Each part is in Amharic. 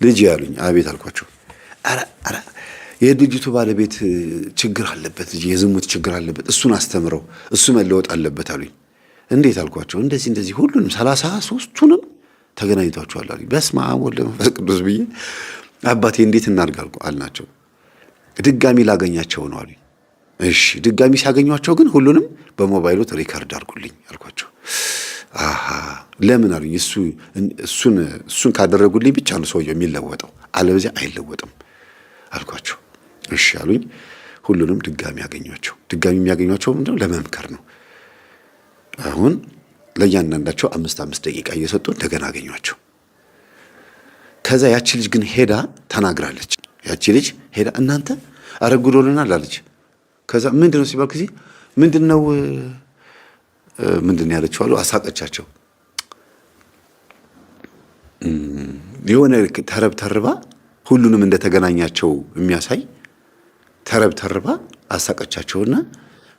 ልጅ ያሉኝ አቤት አልኳቸው። አረ የድርጅቱ ባለቤት ችግር አለበት፣ ልጅ የዝሙት ችግር አለበት፣ እሱን አስተምረው፣ እሱ መለወጥ አለበት አሉኝ። እንዴት አልኳቸው። እንደዚህ ሁሉንም 33ቱንም ተገናኝቷቸዋል አሉኝ። በስመ አብ ወወልድ ወመንፈስ ቅዱስ ብዬ አባቴ እንዴት እናድርግ አልናቸው። ድጋሚ ላገኛቸው ነው አሉኝ። እሺ ድጋሚ ሲያገኟቸው ግን ሁሉንም በሞባይሎት ሪካርድ አድርጉልኝ አልኳቸው። ለምን አሉኝ። እሱን ካደረጉልኝ ብቻ ነው ሰውየው የሚለወጠው፣ አለበለዚያ አይለወጥም አልኳቸው። እሺ አሉኝ። ሁሉንም ድጋሚ ያገኟቸው። ድጋሚ የሚያገኟቸው ምንድነው? ለመምከር ነው። አሁን ለእያንዳንዳቸው 5 ደቂቃ እየሰጡ እንደገና አገኟቸው። ከዛ ያቺ ልጅ ግን ሄዳ ተናግራለች። ያቺ ልጅ ሄዳ እናንተ አረጉዶልናል አለች። ከዛ ምንድነው ሲባል ጊዜ ምንድነው ያለችው አሉ። አሳቀቻቸው። የሆነ ተረባ ሁሉንም እንደተገናኛቸው የሚያሳይ ተረባ አሳቀቻቸውና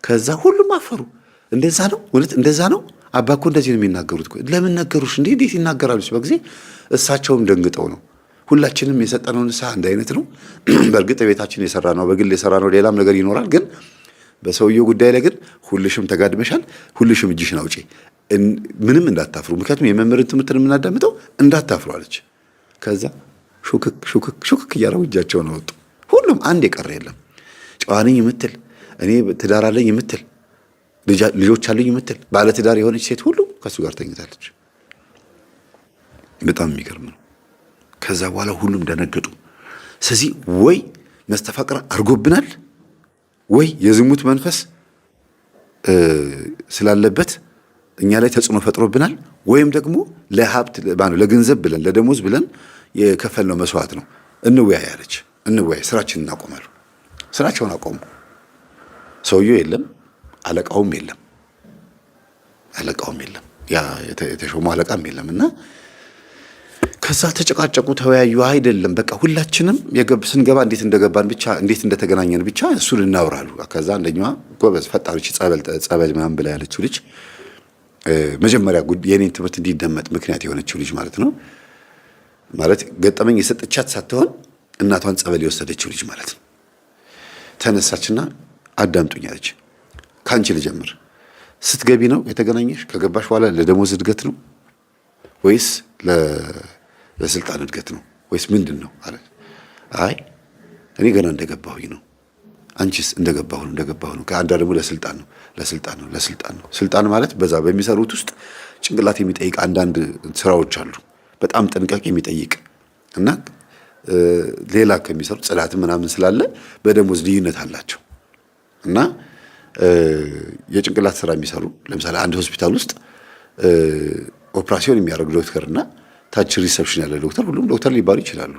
ከዛ ሁሉም አፈሩ። እንደዛ ነው ማለት እንደዛ ነው። አባ እኮ እንደዚህ ነው የሚናገሩት። ለምን ነገሩሽ እንዴ? እንዴት ይናገራሉ? በጊዜ እሳቸውም ደንግጠው ነው። ሁላችንም የሰጠነው ንስሐ አንድ አይነት ነው። በእርግጥ ቤታችን የሰራ ነው፣ በግል የሰራ ነው፣ ሌላም ነገር ይኖራል። ግን በሰውየው ጉዳይ ላይ ግን ሁልሽም ተጋድመሻል፣ ሁልሽም እጅሽን አውጪ፣ ምንም እንዳታፍሩ። ምክንያቱም የመምህርን ትምህርትን የምናዳምጠው እንዳታፍሩ አለች። ከዛ ሹክክ እያረው እጃቸውን አወጡ። ሁሉም አንድ የቀረ የለም። ጨዋነኝ የምትል እኔ ትዳር አለኝ የምትል ልጆች አሉኝ የምትል ባለትዳር የሆነች ሴት ሁሉ ከሱ ጋር ተኝታለች። በጣም የሚገርም ነው። ከዛ በኋላ ሁሉም ደነገጡ። ስለዚህ ወይ መስተፋቅር አድርጎብናል፣ ወይ የዝሙት መንፈስ ስላለበት እኛ ላይ ተጽዕኖ ፈጥሮብናል፣ ወይም ደግሞ ለሀብት ለገንዘብ ብለን ለደሞዝ ብለን የከፈልነው መስዋዕት ነው። እንወያይ አለች። እንወያይ፣ ስራችንን እናቆማሉ። ስራቸውን አቆሙ። ሰውየው የለም፣ አለቃውም የለም፣ ያ የተሾመው አለቃም የለም። እና ከዛ ተጨቃጨቁ፣ ተወያዩ። አይደለም በቃ ሁላችንም ስንገባ እንዴት እንደገባን ብቻ እንዴት እንደተገናኘን ብቻ እሱን እናውራሉ። ከዛ አንደኛዋ ጎበዝ ፈጣሪች ጸበል ምናምን ብላ ያለችው ልጅ መጀመሪያ የኔን ትምህርት እንዲደመጥ ምክንያት የሆነችው ልጅ ማለት ነው። ማለት ገጠመኝ የሰጠቻት ሳትሆን እናቷን ጸበል የወሰደችው ልጅ ማለት ነው። ተነሳችና አዳምጡኝ አለች። ካንቺ ልጀምር። ስትገቢ ነው የተገናኘሽ? ከገባሽ በኋላ ለደሞዝ እድገት ነው ወይስ ለስልጣን እድገት ነው ወይስ ምንድን ነው አለ። አይ እኔ ገና እንደገባሁኝ ነው። አንቺስ? እንደገባሁ ነው። ከአንዳ ደግሞ ለስልጣን ነው። ስልጣን ማለት በዛ በሚሰሩት ውስጥ ጭንቅላት የሚጠይቅ አንዳንድ ስራዎች አሉ፣ በጣም ጥንቃቄ የሚጠይቅ እና ሌላ ከሚሰሩ ጽዳት ምናምን ስላለ በደሞዝ ልዩነት አላቸው። እና የጭንቅላት ስራ የሚሰሩ ለምሳሌ አንድ ሆስፒታል ውስጥ ኦፕራሲዮን የሚያደርግ ዶክተርና ታች ሪሰፕሽን ያለ ዶክተር ሁሉም ዶክተር ሊባሉ ይችላሉ።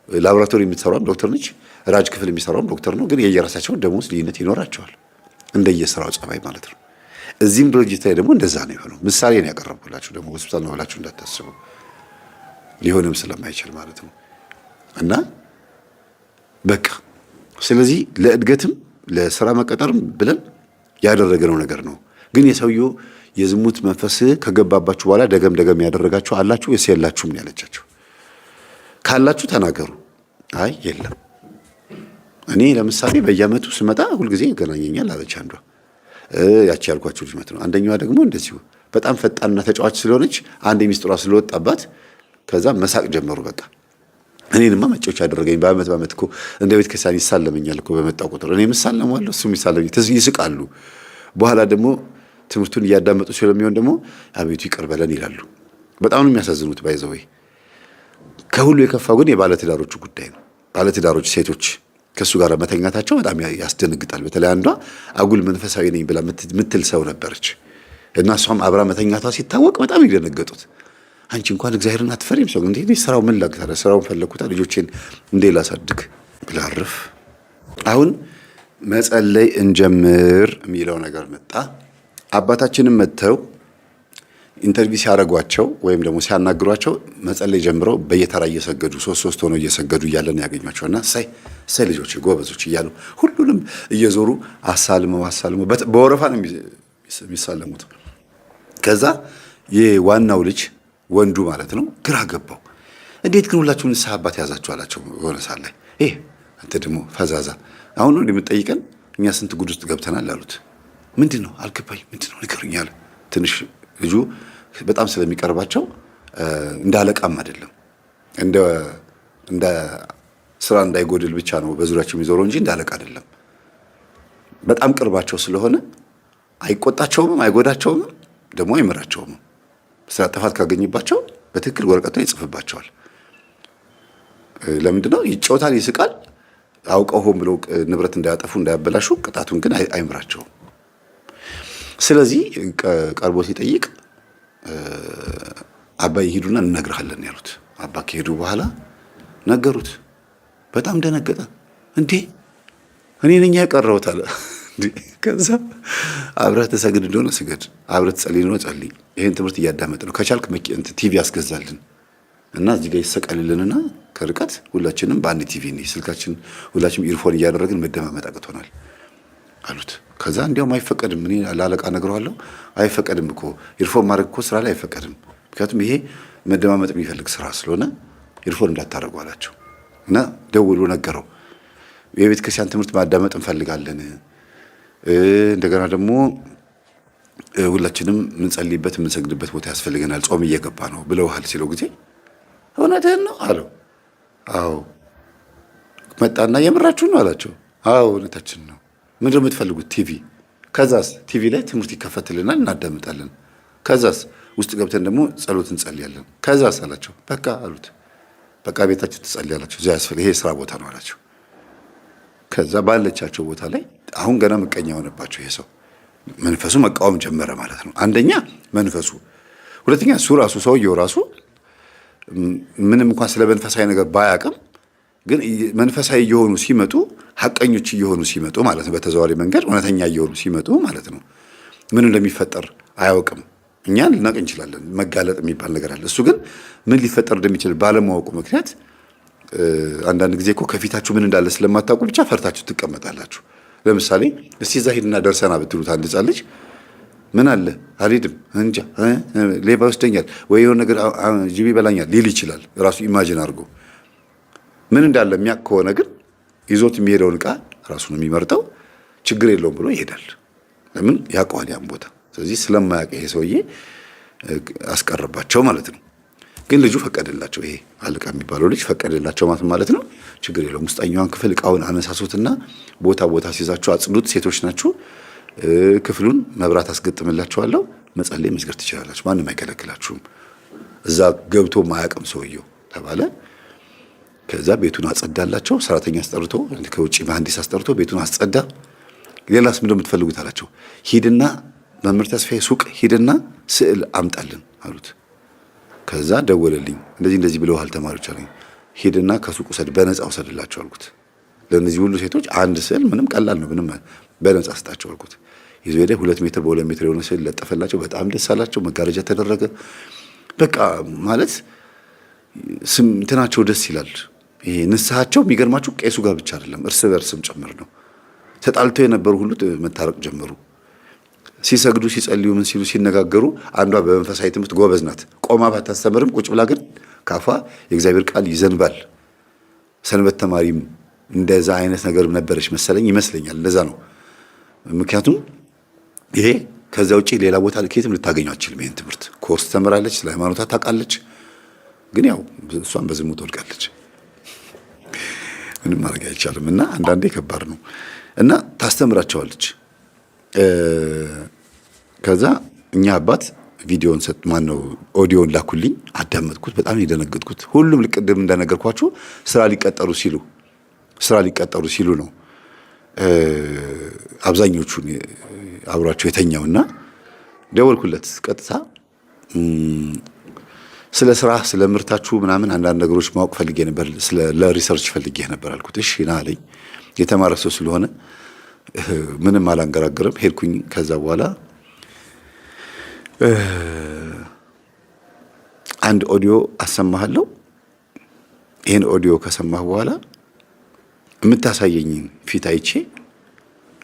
ላቦራቶሪ የምትሰራውም ዶክተር ነች፣ ራጅ ክፍል የሚሰራውም ዶክተር ነው። ግን የየራሳቸውን ደሞዝ ልዩነት ይኖራቸዋል እንደየስራው ጸባይ ማለት ነው። እዚህም ድርጅት ላይ ደግሞ እንደዛ ነው የሆነው። ምሳሌ ነው ያቀረብኩላችሁ፣ ደግሞ ሆስፒታል ነው ብላችሁ እንዳታስቡ፣ ሊሆንም ስለማይችል ማለት ነው። እና በቃ ስለዚህ ለእድገትም ለስራ መቀጠርም ብለን ያደረገነው ነገር ነው። ግን የሰውየው የዝሙት መንፈስ ከገባባችሁ በኋላ ደገም ያደረጋችሁ አላችሁ ወይስ የላችሁም ነው ያለቻቸው። ካላችሁ ተናገሩ። አይ የለም፣ እኔ ለምሳሌ በየዓመቱ ስመጣ ሁልጊዜ ይገናኘኛል አለች አንዷ። ያቺ ያልኳችሁ ልጅ ነው። አንደኛዋ ደግሞ እንደዚሁ በጣም ፈጣንና ተጫዋች ስለሆነች አንድ ሚስጥሯ ስለወጣባት ከዛ መሳቅ ጀመሩ። በቃ እኔንማ መጮች ያደረገኝ በአመት እኮ እንደ ቤተ ክርስቲያን ይሳለመኛል እኮ በመጣው ቁጥር እኔ ምሳለማለሁ፣ እሱ ይሳለመኝ፣ ይስቃሉ። በኋላ ደግሞ ትምህርቱን እያዳመጡ ስለሚሆን ደግሞ አቤቱ ይቅር በለን ይላሉ። በጣም ነው የሚያሳዝኑት። ባይዘው ከሁሉ የከፋው ግን የባለትዳሮቹ ጉዳይ ነው። ባለትዳሮች ሴቶች ከሱ ጋር መተኛታቸው በጣም ያስደነግጣል። በተለይ አንዷ አጉል መንፈሳዊ ነኝ ብላ ምትል ሰው ነበረች እና እሷም አብራ መተኛቷ ሲታወቅ በጣም ይደነገጡት። አንቺ እንኳን እግዚአብሔርን አትፈሪም? ሰው እንዴ ስራው ምን ላግታለ? ስራውን ፈለኩታ ልጆቼን እንዴ ላሳድግ ብላርፍ። አሁን መጸለይ እንጀምር የሚለው ነገር መጣ። አባታችንም መተው ኢንተርቪው ሲያደርጓቸው ወይም ደግሞ ሲያናግሯቸው መጸለይ ጀምረው በየተራ እየሰገዱ ሶስት ሆነው እየሰገዱ እያለን ያገኟቸውና ሳይ ልጆች ጎበዞች እያሉ ሁሉንም እየዞሩ አሳልመው በወረፋ ነው የሚሳለሙት። ከዛ የዋናው ልጅ ወንዱ ማለት ነው ግራ ገባው። እንዴት ግን ሁላችሁም ንስሐ አባት ያዛችሁ አላቸው። ሆነ ሳለ አንተ ደግሞ ፈዛዛ አሁን ነው እንደምትጠይቀን? እኛ ስንት ጉድ ውስጥ ገብተናል አሉት። ምንድን ነው አልገባኝ፣ ምንድን ነው ንገሩኝ አለ። ትንሽ ልጁ በጣም ስለሚቀርባቸው እንደ አለቃም አይደለም እንደ ስራ እንዳይጎድል ብቻ ነው በዙሪያቸው የሚዞረው እንጂ እንደ አለቃ አይደለም። በጣም ቅርባቸው ስለሆነ አይቆጣቸውም፣ አይጎዳቸውም፣ ደግሞ አይመራቸውም። ስራ ጥፋት ካገኝባቸው በትክክል ወረቀቱ ይጽፍባቸዋል። ለምንድነው? ይጫወታል፣ ይስቃል። አውቀው ሆን ብለው ንብረት እንዳያጠፉ እንዳያበላሹ፣ ቅጣቱን ግን አይምራቸውም። ስለዚህ ቀርቦ ሲጠይቅ አባይ ሂዱና እንነግርሃለን ያሉት። አባ ከሄዱ በኋላ ነገሩት። በጣም ደነገጠ። እንዴ እኔ ነኝ ያቀረሁት አለ። ከዛ አብረህ ትሰግድ እንደሆነ ስገድ፣ አብረህ ትጸልይ እንደሆነ ጸልይ። ይሄን ትምህርት እያዳመጥ ነው። ከቻልክ ቲቪ ያስገዛልን እና እዚህ ጋር ይሰቀልልንና ከርቀት ሁላችንም በአንድ ቲቪ ነው ስልካችን ሁላችንም ኢርፎን እያደረግን መደማመጥ አቅቶናል አሉት። ከዛ እንዲያውም አይፈቀድም፣ እኔ ለአለቃ ነግረዋለሁ። አይፈቀድም እኮ ኢርፎን ማድረግ እኮ ስራ ላይ አይፈቀድም። ምክንያቱም ይሄ መደማመጥ የሚፈልግ ስራ ስለሆነ ኢርፎን እንዳታደርጉ አላቸው። እና ደውሎ ነገረው። የቤተ ክርስቲያን ትምህርት ማዳመጥ እንፈልጋለን፣ እንደገና ደግሞ ሁላችንም የምንጸልይበት የምንሰግድበት ቦታ ያስፈልገናል፣ ጾም እየገባ ነው ብለውሃል ሲለው ጊዜ እውነትህን ነው አለው። አዎ መጣና የምራችሁን ነው አላቸው። አዎ እውነታችን ነው። ምንድን ነው የምትፈልጉት? ቲቪ። ከዛስ? ቲቪ ላይ ትምህርት ይከፈትልናል፣ እናዳምጣለን። ከዛስ? ውስጥ ገብተን ደግሞ ጸሎት እንጸልያለን። ከዛስ አላቸው። በቃ አሉት። በቃ ቤታችሁ ትጸልያላችሁ፣ እዚያ ይሄ ስራ ቦታ ነው አላቸው። ከዛ ባለቻቸው ቦታ ላይ አሁን ገና ምቀኛ ሆነባቸው ይሄ ሰው። መንፈሱ መቃወም ጀመረ ማለት ነው። አንደኛ መንፈሱ፣ ሁለተኛ እሱ ራሱ ሰውየው ራሱ ምንም እንኳን ስለ መንፈሳዊ ነገር ባያውቅም ግን መንፈሳዊ እየሆኑ ሲመጡ ሐቀኞች እየሆኑ ሲመጡ ማለት ነው፣ በተዘዋዋሪ መንገድ እውነተኛ እየሆኑ ሲመጡ ማለት ነው፣ ምን እንደሚፈጠር አያውቅም። እኛ ልናውቅ እንችላለን፣ መጋለጥ የሚባል ነገር አለ። እሱ ግን ምን ሊፈጠር እንደሚችል ባለማወቁ ምክንያት አንዳንድ ጊዜ እኮ ከፊታችሁ ምን እንዳለ ስለማታውቁ ብቻ ፈርታችሁ ትቀመጣላችሁ። ለምሳሌ እስቲ እዛ ሂድና ደርሰና ብትሉት አንድ ሕፃን ልጅ ምን አለ አልሄድም፣ እንጃ ሌባ ይወስደኛል ወይ የሆነ ነገር ጅብ ይበላኛል ሊል ይችላል። ራሱ ኢማጂን አድርጎ ምን እንዳለ የሚያውቅ ከሆነ ግን ይዞት የሚሄደውን ዕቃ ራሱ ነው የሚመርጠው። ችግር የለውም ብሎ ይሄዳል። ለምን? ያውቀዋል ያን ቦታ። ስለዚህ ስለማያውቅ ይሄ ሰውዬ አስቀረባቸው ማለት ነው። ግን ልጁ ፈቀደላቸው። ይሄ አለቃ የሚባለው ልጅ ፈቀደላቸው ማለት ነው። ችግር የለውም፣ ውስጠኛዋን ክፍል ዕቃውን አነሳሱትና ቦታ ቦታ ሲይዛችሁ አጽዱት፣ ሴቶች ናችሁ፣ ክፍሉን መብራት አስገጥምላችኋለሁ፣ መጸለይ መስገድ ትችላላችሁ፣ ማንም አይከለክላችሁም። እዛ ገብቶ ማያውቅም ሰውየው ተባለ። ከዛ ቤቱን አጸዳላቸው። ሰራተኛ አስጠርቶ ከውጭ መሐንዲስ አስጠርቶ ቤቱን አስጸዳ። ሌላስ ምንድን ነው የምትፈልጉት አላቸው። ሂድና መምህር ተስፋዬ ሱቅ ሂድና ስዕል አምጣልን አሉት። ከዛ ደወለልኝ፣ እንደዚህ ብለውሃል ተማሪዎች አለኝ። ሂድና ከሱቅ ውሰድ፣ በነፃ ውሰድላቸው አልኩት። ለእነዚህ ሁሉ ሴቶች አንድ ስዕል ምንም ቀላል ነው፣ ምንም በነፃ ስጣቸው አልኩት። ይዞ ሄደ። 2 ሜትር በ2 ሜትር የሆነ ስዕል ለጠፈላቸው። በጣም ደስ አላቸው። መጋረጃ ተደረገ። በቃ ማለት እንትናቸው ደስ ይላል። ይሄ ንስሐቸው የሚገርማችሁ ቄሱ ጋር ብቻ አይደለም፣ እርስ በርስም ጭምር ነው። ተጣልተው የነበሩ ሁሉ መታረቅ ጀመሩ። ሲሰግዱ ሲጸልዩ ምን ሲሉ ሲነጋገሩ፣ አንዷ በመንፈሳዊ ትምህርት ጎበዝ ናት። ቆማ ባታስተምርም ቁጭ ብላ ግን ካፏ የእግዚአብሔር ቃል ይዘንባል። ሰንበት ተማሪም እንደዛ አይነት ነገር ነበረች መሰለኝ፣ ይመስለኛል እንደዛ ነው። ምክንያቱም ይሄ ከዛ ውጪ ሌላ ቦታ ከየትም ልታገኘው አትችልም። ይሄን ትምህርት ኮርስ ተምራለች፣ ስለ ሃይማኖቷ ታውቃለች። ግን ያው እሷም በዝሙት ወድቃለች። ምንም ማድረግ አይቻልም። እና አንዳንዴ ከባድ ነው። እና ታስተምራቸዋለች። ከዛ እኛ አባት ቪዲዮን ኦዲዮን ላኩልኝ፣ አዳመጥኩት። በጣም የደነገጥኩት ሁሉም ልቅድም እንደነገርኳችሁ ስራ ሊቀጠሩ ሲሉ ነው አብዛኞቹን አብሯቸው የተኛውና ደወልኩለት ቀጥታ። ስለ ስራ ስለ ምርታችሁ ምናምን አንዳንድ ነገሮች ማወቅ ፈልጌ ነበር፣ ለሪሰርች ፈልጌ ነበር አልኩት። እሺ ና አለኝ። የተማረ ሰው ስለሆነ ምንም አላንገራገረም። ሄድኩኝ። ከዛ በኋላ አንድ ኦዲዮ አሰማሃለሁ። ይሄን ኦዲዮ ከሰማህ በኋላ የምታሳየኝን ፊት አይቼ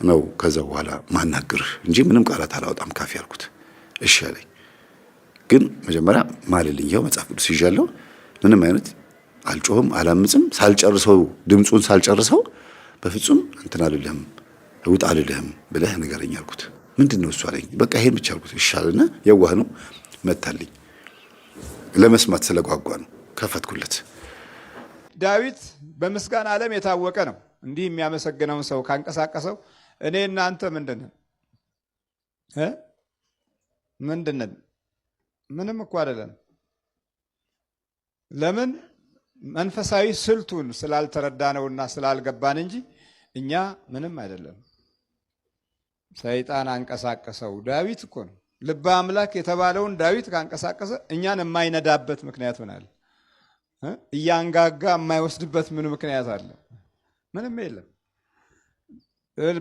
ነው ከዛ በኋላ ማናገርህ እንጂ ምንም ቃላት አላወጣም ካፌ አልኩት። እሺ አለኝ። ግን መጀመሪያ ማልልኝ፣ ይኸው መጽሐፍ ቅዱስ ይዣለሁ፣ ምንም አይነት አልጮህም፣ አላምጽም። ሳልጨርሰው ድምፁን ሳልጨርሰው በፍጹም እንትን አልልህም ውጣ አልልህም ብለህ ንገረኝ አልኩት። ምንድነው እሱ አለኝ። በቃ ይሄን ብቻ አልኩት። ይሻልና የዋህ ነው መታልኝ። ለመስማት ስለጓጓ ነው ከፈትኩለት። ዳዊት በምስጋና ዓለም የታወቀ ነው። እንዲህ የሚያመሰግነውን ሰው ካንቀሳቀሰው እኔ እናንተ ምንድነን? ምንድነን? ምንም እኮ አይደለም። ለምን? መንፈሳዊ ስልቱን ስላልተረዳነውና ስላልገባን እንጂ እኛ ምንም አይደለም። ሰይጣን አንቀሳቀሰው። ዳዊት እኮ ነው ልበ አምላክ የተባለውን ዳዊት ካንቀሳቀሰ እኛን የማይነዳበት ምክንያት ምን አለ? እያንጋጋ የማይወስድበት ምን ምክንያት አለ? ምንም የለም።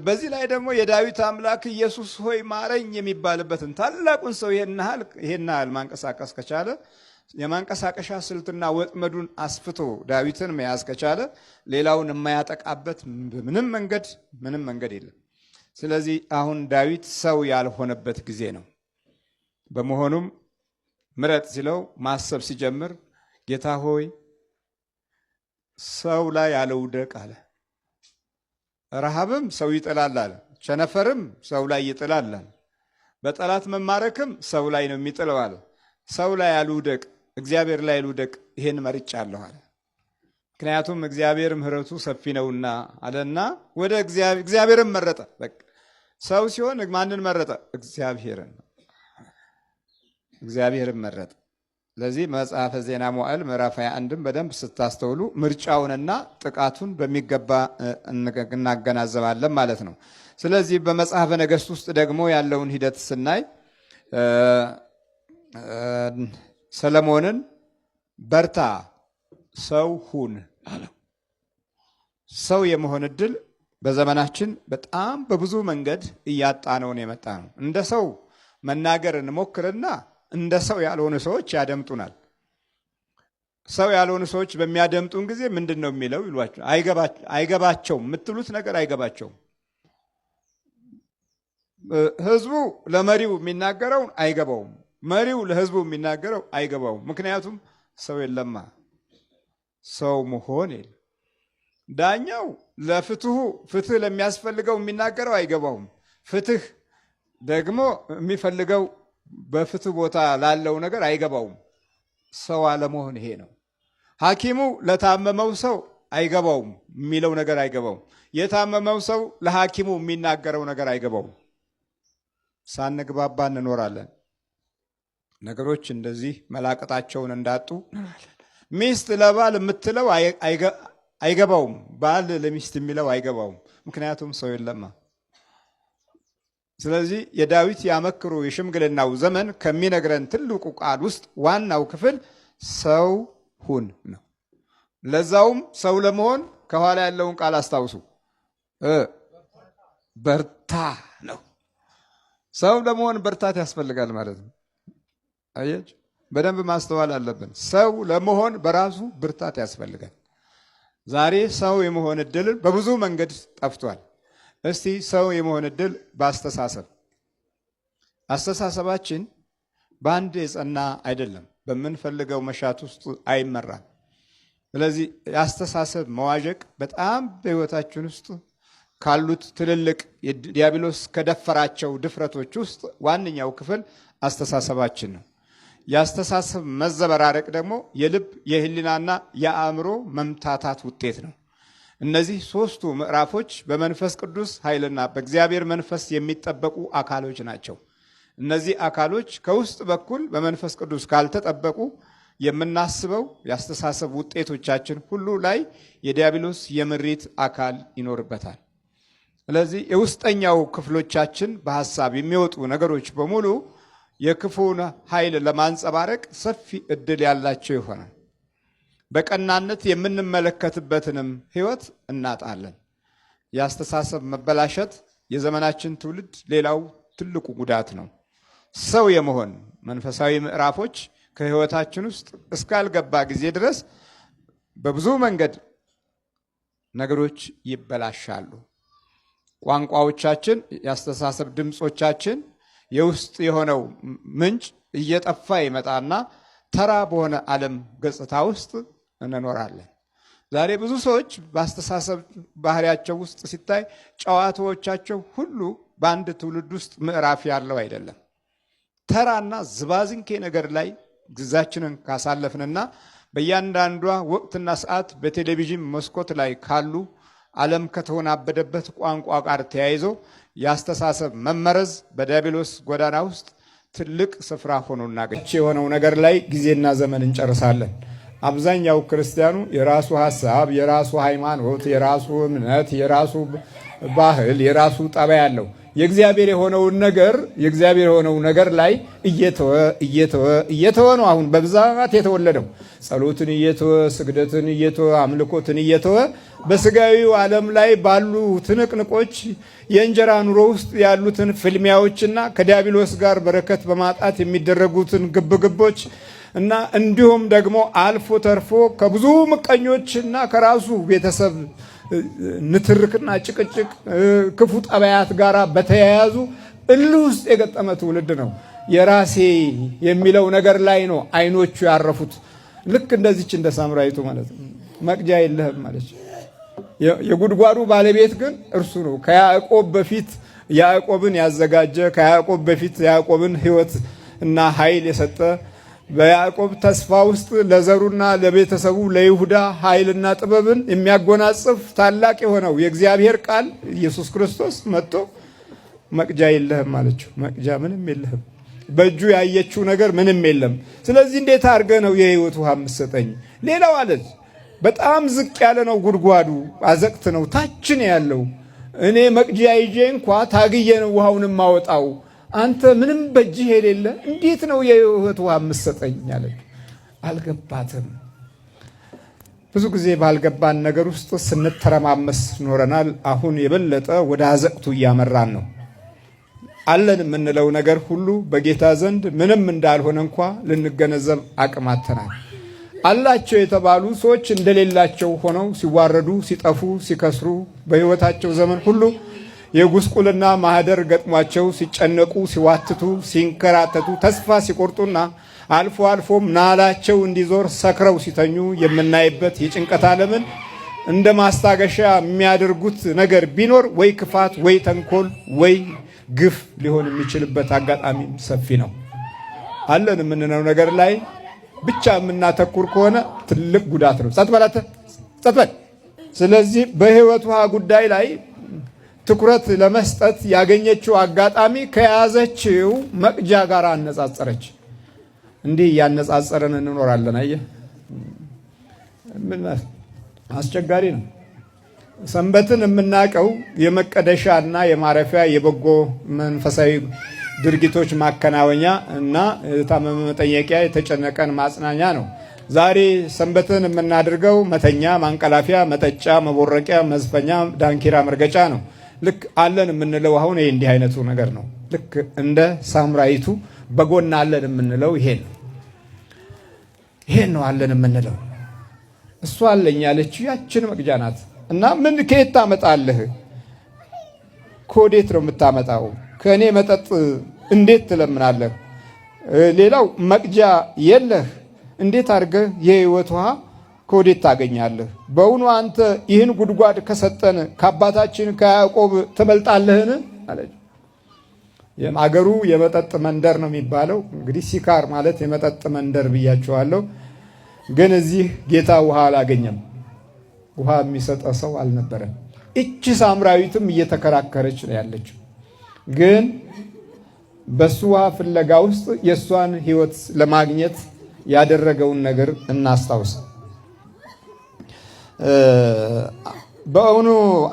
በዚህ ላይ ደግሞ የዳዊት አምላክ ኢየሱስ ሆይ ማረኝ የሚባልበትን ታላቁን ሰው ይሄን ያህል ማንቀሳቀስ ከቻለ የማንቀሳቀሻ ስልትና ወጥመዱን አስፍቶ ዳዊትን መያዝ ከቻለ ሌላውን የማያጠቃበት ምንም መንገድ የለም። ስለዚህ አሁን ዳዊት ሰው ያልሆነበት ጊዜ ነው። በመሆኑም ምረጥ ሲለው ማሰብ ሲጀምር ጌታ ሆይ ሰው ላይ ያለውደቅ አለ። ረሃብም ሰው ይጥላል አለ። ቸነፈርም ሰው ላይ ይጥላል አለ። በጠላት መማረክም ሰው ላይ ነው የሚጥለው አለ። ሰው ላይ ያልውደቅ እግዚአብሔር ላይ ልውደቅ፣ ይሄን መርጫለሁ አለ። ምክንያቱም እግዚአብሔር ምሕረቱ ሰፊ ነውና አለና ወደ እግዚአብሔርን መረጠ። በቃ ሰው ሲሆን ማንን መረጠ? እግዚአብሔርን መረጠ። ለዚህ መጽሐፈ ዜና መዋዕል ምዕራፍ 21ን በደንብ ስታስተውሉ ምርጫውንና ጥቃቱን በሚገባ እናገናዘባለን ማለት ነው። ስለዚህ በመጽሐፈ ነገሥት ውስጥ ደግሞ ያለውን ሂደት ስናይ ሰለሞንን በርታ ሰው ሁን አለው። ሰው የመሆን እድል በዘመናችን በጣም በብዙ መንገድ እያጣነውን የመጣ ነው። እንደ ሰው መናገር እንሞክርና እንደ ሰው ያልሆኑ ሰዎች ያደምጡናል። ሰው ያልሆኑ ሰዎች በሚያደምጡን ጊዜ ምንድን ነው የሚለው ይሏቸው፣ አይገባቸውም። የምትሉት ነገር አይገባቸውም። ህዝቡ ለመሪው የሚናገረውን አይገባውም። መሪው ለህዝቡ የሚናገረው አይገባውም። ምክንያቱም ሰው የለማ፣ ሰው መሆን የለም። ዳኛው ፍትህ ለሚያስፈልገው የሚናገረው አይገባውም። ፍትህ ደግሞ የሚፈልገው በፍትህ ቦታ ላለው ነገር አይገባውም። ሰው አለመሆን ይሄ ነው። ሐኪሙ ለታመመው ሰው አይገባውም፣ የሚለው ነገር አይገባውም። የታመመው ሰው ለሐኪሙ የሚናገረው ነገር አይገባውም። ሳንግባባ እንኖራለን። ነገሮች እንደዚህ መላቀጣቸውን እንዳጡ ሚስት ለባል የምትለው አይገባውም፣ ባል ለሚስት የሚለው አይገባውም። ምክንያቱም ሰው የለማ። ስለዚህ የዳዊት ያመክሮ የሽምግልናው ዘመን ከሚነግረን ትልቁ ቃል ውስጥ ዋናው ክፍል ሰው ሁን ነው። ለዛውም ሰው ለመሆን ከኋላ ያለውን ቃል አስታውሱ፣ በርታ ነው። ሰው ለመሆን ብርታት ያስፈልጋል ማለት ነው። አያችሁ፣ በደንብ ማስተዋል አለብን። ሰው ለመሆን በራሱ ብርታት ያስፈልጋል። ዛሬ ሰው የመሆን እድል በብዙ መንገድ ጠፍቷል። እስቲ ሰው የመሆን እድል አስተሳሰባችን በአንድ የጸና አይደለም። በምንፈልገው መሻት ውስጥ አይመራም። ስለዚህ የአስተሳሰብ መዋዠቅ በጣም በሕይወታችን ውስጥ ካሉት ትልልቅ ዲያብሎስ ከደፈራቸው ድፍረቶች ውስጥ ዋነኛው ክፍል አስተሳሰባችን ነው። የአስተሳሰብ መዘበራረቅ ደግሞ የልብ የህሊናና የአእምሮ መምታታት ውጤት ነው። እነዚህ ሶስቱ ምዕራፎች በመንፈስ ቅዱስ ኃይልና በእግዚአብሔር መንፈስ የሚጠበቁ አካሎች ናቸው። እነዚህ አካሎች ከውስጥ በኩል በመንፈስ ቅዱስ ካልተጠበቁ የምናስበው የአስተሳሰብ ውጤቶቻችን ሁሉ ላይ የዲያብሎስ የምሪት አካል ይኖርበታል። ስለዚህ የውስጠኛው ክፍሎቻችን በሐሳብ የሚወጡ ነገሮች በሙሉ የክፉን ኃይል ለማንጸባረቅ ሰፊ እድል ያላቸው ይሆናል። በቀናነት የምንመለከትበትንም ህይወት እናጣለን። የአስተሳሰብ መበላሸት የዘመናችን ትውልድ ሌላው ትልቁ ጉዳት ነው። ሰው የመሆን መንፈሳዊ ምዕራፎች ከህይወታችን ውስጥ እስካልገባ ጊዜ ድረስ በብዙ መንገድ ነገሮች ይበላሻሉ። ቋንቋዎቻችን፣ የአስተሳሰብ ድምጾቻችን፣ የውስጥ የሆነው ምንጭ እየጠፋ ይመጣና ተራ በሆነ ዓለም ገጽታ ውስጥ እንኖራለን። ዛሬ ብዙ ሰዎች በአስተሳሰብ ባህሪያቸው ውስጥ ሲታይ ጨዋታዎቻቸው ሁሉ በአንድ ትውልድ ውስጥ ምዕራፍ ያለው አይደለም። ተራና ዝባዝንኬ ነገር ላይ ጊዜያችንን ካሳለፍንና በእያንዳንዷ ወቅትና ሰዓት በቴሌቪዥን መስኮት ላይ ካሉ ዓለም ከተወናበደበት ቋንቋ ጋር ተያይዞ የአስተሳሰብ መመረዝ በዲያብሎስ ጎዳና ውስጥ ትልቅ ስፍራ ሆኖ እናገኝ የሆነው ነገር ላይ ጊዜና ዘመን እንጨርሳለን። አብዛኛው ክርስቲያኑ የራሱ ሐሳብ፣ የራሱ ሃይማኖት፣ የራሱ እምነት፣ የራሱ ባህል፣ የራሱ ጠባይ ያለው የእግዚአብሔር የሆነው ነገር ላይ እየተወ ነው አሁን በብዛት የተወለደው። ጸሎትን እየተወ፣ ስግደትን እየተወ፣ አምልኮትን እየተወ በስጋዊው ዓለም ላይ ባሉ ትንቅንቆች የእንጀራ ኑሮ ውስጥ ያሉትን ፍልሚያዎችና ከዲያብሎስ ጋር በረከት በማጣት የሚደረጉትን ግብግቦች እና እንዲሁም ደግሞ አልፎ ተርፎ ከብዙ ምቀኞችና ከራሱ ቤተሰብ ንትርክና ጭቅጭቅ ክፉ ጠባያት ጋር በተያያዙ እልህ ውስጥ የገጠመ ትውልድ ነው። የራሴ የሚለው ነገር ላይ ነው አይኖቹ ያረፉት። ልክ እንደዚች እንደ ሳምራዊቱ ማለት ነው። መቅጃ የለህም ማለች። የጉድጓዱ ባለቤት ግን እርሱ ነው። ከያዕቆብ በፊት ያዕቆብን ያዘጋጀ፣ ከያዕቆብ በፊት ያዕቆብን ሕይወት እና ኃይል የሰጠ፣ በያዕቆብ ተስፋ ውስጥ ለዘሩና ለቤተሰቡ ለይሁዳ ኃይልና ጥበብን የሚያጎናጽፍ ታላቅ የሆነው የእግዚአብሔር ቃል ኢየሱስ ክርስቶስ መጥቶ መቅጃ የለህም አለችው። መቅጃ ምንም የለህም፣ በእጁ ያየችው ነገር ምንም የለም። ስለዚህ እንዴት አድርገህ ነው የሕይወት ውሃ የምትሰጠኝ? ሌላው አለች በጣም ዝቅ ያለ ነው ጉድጓዱ፣ አዘቅት ነው፣ ታችን ያለው እኔ መቅጃ ይዤ እንኳ ታግዬ ነው ውሃውን ማወጣው። አንተ ምንም በእጅህ የሌለ እንዴት ነው የሕይወት ውሃ የምትሰጠኝ አለች። አልገባትም። ብዙ ጊዜ ባልገባን ነገር ውስጥ ስንተረማመስ ኖረናል። አሁን የበለጠ ወደ አዘቅቱ እያመራን ነው። አለን የምንለው ነገር ሁሉ በጌታ ዘንድ ምንም እንዳልሆነ እንኳ ልንገነዘብ አቅማተናል። አላቸው የተባሉ ሰዎች እንደሌላቸው ሆነው ሲዋረዱ፣ ሲጠፉ፣ ሲከስሩ በሕይወታቸው ዘመን ሁሉ የጉስቁልና ማህደር ገጥሟቸው ሲጨነቁ፣ ሲዋትቱ፣ ሲንከራተቱ፣ ተስፋ ሲቆርጡና አልፎ አልፎም ናላቸው እንዲዞር ሰክረው ሲተኙ የምናይበት የጭንቀት ዓለምን እንደ ማስታገሻ የሚያደርጉት ነገር ቢኖር ወይ ክፋት፣ ወይ ተንኮል፣ ወይ ግፍ ሊሆን የሚችልበት አጋጣሚም ሰፊ ነው። አለን የምንለው ነገር ላይ ብቻ የምናተኩር ከሆነ ትልቅ ጉዳት ነው። ጸጥ በል። ስለዚህ በሕይወት ውሃ ጉዳይ ላይ ትኩረት ለመስጠት ያገኘችው አጋጣሚ ከያዘችው መቅጃ ጋር አነጻጸረች። እንዲህ እያነጻጸረን እንኖራለን። አየህ፣ አስቸጋሪ ነው። ሰንበትን የምናውቀው የመቀደሻ እና የማረፊያ የበጎ መንፈሳዊ ድርጊቶች ማከናወኛ እና የታመመ መጠየቂያ፣ የተጨነቀን ማጽናኛ ነው። ዛሬ ሰንበትን የምናደርገው መተኛ፣ ማንቀላፊያ፣ መጠጫ፣ መቦረቂያ፣ መዝፈኛ፣ ዳንኪራ መርገጫ ነው። ልክ አለን የምንለው አሁን ይሄ እንዲህ አይነቱ ነገር ነው። ልክ እንደ ሳምራይቱ በጎን አለን የምንለው ይሄን ነው አለን የምንለው። እሷ አለኝ ያለችው ያችን መቅጃ ናት። እና ምን ከየት ታመጣለህ? ከወዴት ነው የምታመጣው? ከእኔ መጠጥ እንዴት ትለምናለህ? ሌላው መቅጃ የለህ፣ እንዴት አድርገህ የሕይወት ውሃ ከወዴት ታገኛለህ? በእውኑ አንተ ይህን ጉድጓድ ከሰጠን ከአባታችን ከያዕቆብ ትበልጣለህን? አለች። አገሩ የመጠጥ መንደር ነው የሚባለው። እንግዲህ ሲካር ማለት የመጠጥ መንደር ብያቸዋለሁ። ግን እዚህ ጌታ ውሃ አላገኘም። ውሃ የሚሰጠ ሰው አልነበረም። እቺ ሳምራዊትም እየተከራከረች ነው ያለችው። ግን በሱ ውሃ ፍለጋ ውስጥ የእሷን ሕይወት ለማግኘት ያደረገውን ነገር እናስታውስ። በእውኑ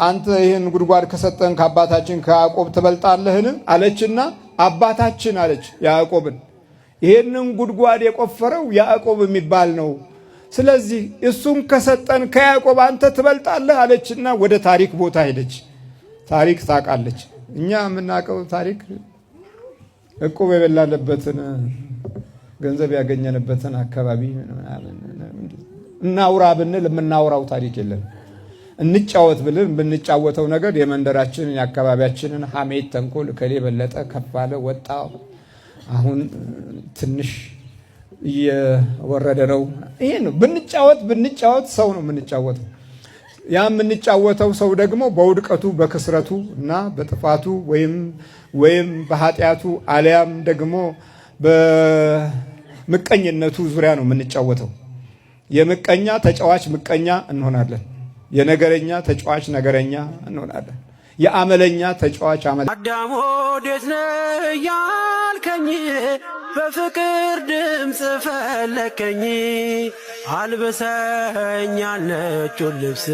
አንተ ይህን ጉድጓድ ከሰጠን ከአባታችን ከያዕቆብ ትበልጣለህን? አለችና አባታችን አለች ያዕቆብን። ይህንን ጉድጓድ የቆፈረው ያዕቆብ የሚባል ነው። ስለዚህ እሱን ከሰጠን ከያዕቆብ አንተ ትበልጣለህ አለችና ወደ ታሪክ ቦታ ሄደች። ታሪክ ታውቃለች። እኛ የምናውቀው ታሪክ ዕቁብ የበላንበትን ገንዘብ ያገኘንበትን አካባቢ እናውራ ብንል የምናውራው ታሪክ የለም። እንጫወት ብልን ብንጫወተው ነገር የመንደራችንን የአካባቢያችንን ሐሜት፣ ተንኮል፣ ከሌ በለጠ፣ ከፍ አለ፣ ወጣ፣ አሁን ትንሽ እየወረደ ነው። ይሄ ነው ብንጫወት ሰው ነው የምንጫወተው። ያ የምንጫወተው ሰው ደግሞ በውድቀቱ በክስረቱ እና በጥፋቱ ወይም በኃጢአቱ አሊያም ደግሞ በምቀኝነቱ ዙሪያ ነው የምንጫወተው። የምቀኛ ተጫዋች ምቀኛ እንሆናለን። የነገረኛ ተጫዋች ነገረኛ እንሆናለን። የአመለኛ ተጫዋች አመለኛ። አዳም ወዴት ነህ ያልከኝ በፍቅር ድምፅ ፈለከኝ። አልብሰኛል ነጩን ልብስ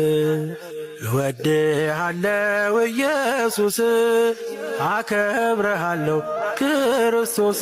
እወድሃለሁ ኢየሱስ አከብረሃለሁ ክርስቶስ።